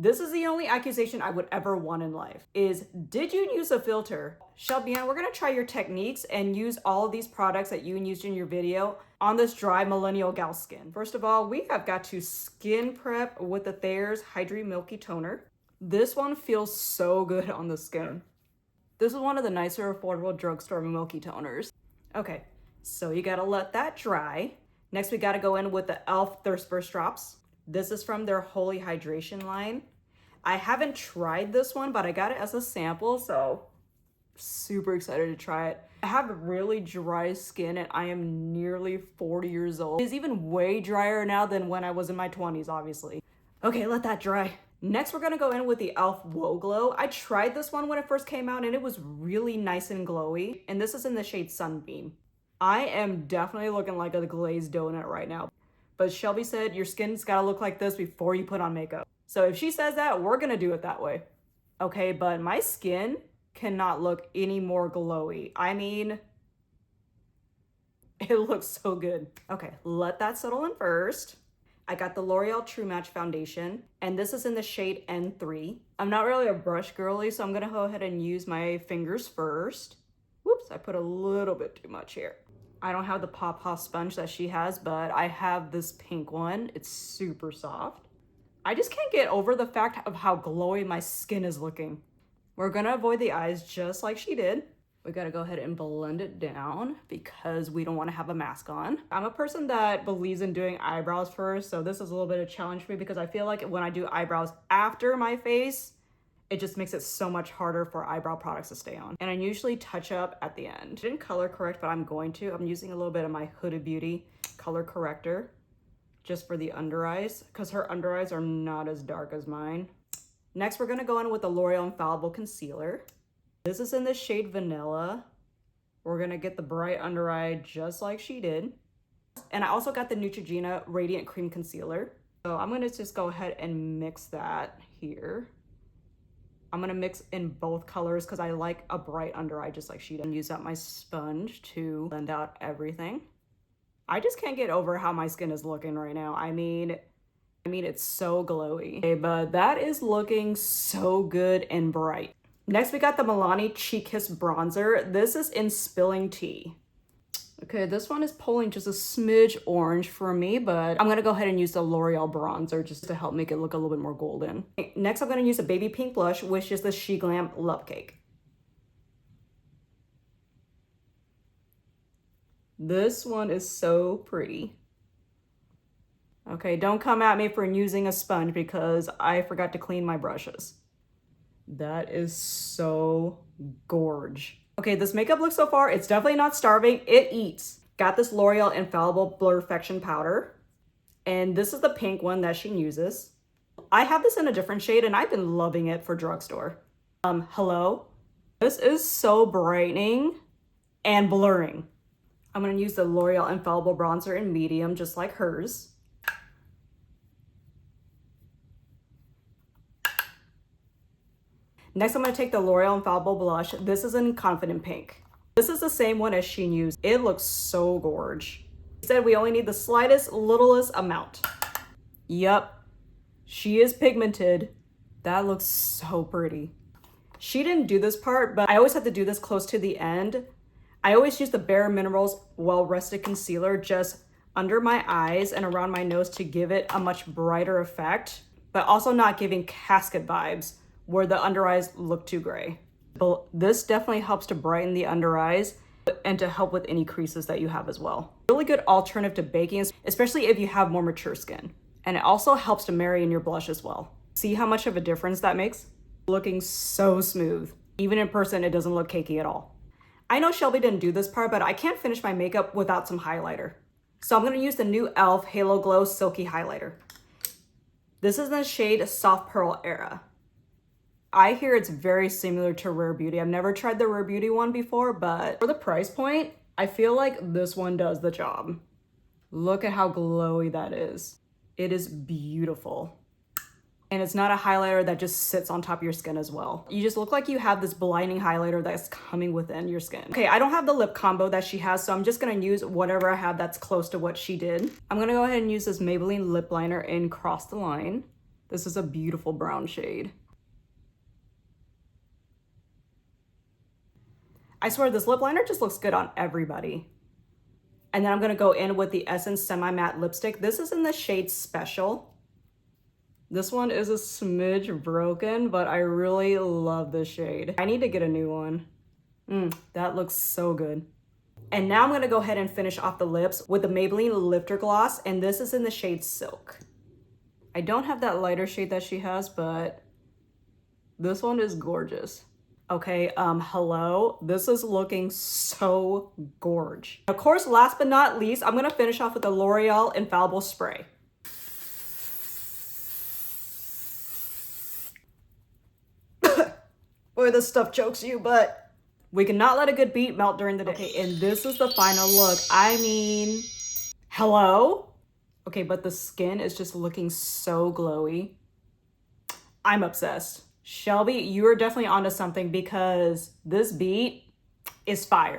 This is the only accusation I would ever want in life, is did you use a filter? Shelby Ann, we're gonna try your techniques and use all of these products that you used in your video on this dry millennial gal skin. First of all, we have got to skin prep with the Thayer's Hydra Milky Toner. This one feels so good on the skin. This is one of the nicer affordable drugstore milky toners. Okay, so you gotta let that dry. Next, we gotta go in with the e.l.f. Thirst Burst Drops. This is from their Holy Hydration line. I haven't tried this one, but I got it as a sample, so super excited to try it. I have really dry skin and I am nearly 40 years old. It's even way drier now than when I was in my 20s, obviously. Okay, let that dry. Next, we're gonna go in with the e.l.f. Whoa Glow. I tried this one when it first came out and it was really nice and glowy. And this is in the shade Sunbeam. I am definitely looking like a glazed donut right now. But Shelby said your skin's gotta look like this before you put on makeup. So if she says that, we're gonna do it that way. Okay, but my skin cannot look any more glowy. I mean, it looks so good. Okay, let that settle in first. I got the L'Oreal True Match Foundation, and this is in the shade N3. I'm not really a brush girly, so I'm gonna go ahead and use my fingers first. Whoops, I put a little bit too much here. I don't have the Pawpaw sponge that she has, but I have this pink one. It's super soft. I just can't get over the fact of how glowy my skin is looking. We're gonna avoid the eyes just like she did. We gotta go ahead and blend it down because we don't wanna have a mask on. I'm a person that believes in doing eyebrows first, so this is a little bit of a challenge for me because I feel like when I do eyebrows after my face, it just makes it so much harder for eyebrow products to stay on. And I usually touch up at the end. I didn't color correct, but I'm going to. I'm using a little bit of my Huda Beauty color corrector just for the under eyes because her under eyes are not as dark as mine. Next, we're gonna go in with the L'Oreal Infallible Concealer. This is in the shade Vanilla. We're gonna get the bright under eye just like she did. And I also got the Neutrogena Radiant Cream Concealer. So I'm gonna just go ahead and mix that here. I'm gonna mix in both colors because I like a bright under eye just like she did. And use up my sponge to blend out everything. I just can't get over how my skin is looking right now. I mean, it's so glowy. Okay, but that is looking so good and bright. Next, we got the Milani Cheek Kiss Bronzer. This is in Spilling Tea. Okay, this one is pulling just a smidge orange for me, but I'm gonna go ahead and use the L'Oreal bronzer just to help make it look a little bit more golden. Next, I'm gonna use a baby pink blush, which is the She Glam Love Cake. This one is so pretty. Okay, don't come at me for using a sponge because I forgot to clean my brushes. That is so gorge. Okay, this makeup look so far, it's definitely not starving. It eats. Got this L'Oreal Infallible Blurfection Powder. And this is the pink one that she uses. I have this in a different shade and I've been loving it for drugstore. Hello? This is so brightening and blurring. I'm gonna use the L'Oreal Infallible Bronzer in medium, just like hers. Next, I'm gonna take the L'Oreal Infallible Blush. This is in Confident Pink. This is the same one as she used. It looks so gorge. She said we only need the slightest, littlest amount. Yup, she is pigmented. That looks so pretty. She didn't do this part, but I always have to do this close to the end. I always use the Bare Minerals Well Rested Concealer just under my eyes and around my nose to give it a much brighter effect, but also not giving casket vibes where the under eyes look too gray. But this definitely helps to brighten the under eyes and to help with any creases that you have as well. Really good alternative to baking, especially if you have more mature skin. And it also helps to marry in your blush as well. See how much of a difference that makes? Looking so smooth. Even in person, it doesn't look cakey at all. I know Shelby didn't do this part, but I can't finish my makeup without some highlighter. So I'm gonna use the new e.l.f. Halo Glow Silky Highlighter. This is in the shade Soft Pearl Era. I hear it's very similar to Rare Beauty. I've never tried the Rare Beauty one before, but for the price point, I feel like this one does the job. Look at how glowy that is. It is beautiful. And it's not a highlighter that just sits on top of your skin as well. You just look like you have this blinding highlighter that's coming within your skin. Okay, I don't have the lip combo that she has, so I'm just gonna use whatever I have that's close to what she did. I'm gonna go ahead and use this Maybelline lip liner in Cross the Line. This is a beautiful brown shade. I swear this lip liner just looks good on everybody. And then I'm gonna go in with the Essence Semi Matte Lipstick. This is in the shade Special. This one is a smidge broken, but I really love this shade. I need to get a new one. That looks so good. And now I'm gonna go ahead and finish off the lips with the Maybelline Lifter Gloss, and this is in the shade Silk. I don't have that lighter shade that she has, but this one is gorgeous. Okay, hello. This is looking so gorge. Of course, last but not least, I'm gonna finish off with the L'Oreal Infallible Spray. Boy, this stuff chokes you, but we cannot let a good beat melt during the day. Okay, and this is the final look. I mean, hello? Okay, but the skin is just looking so glowy. I'm obsessed. Shelby, you are definitely onto something because this beat is fire.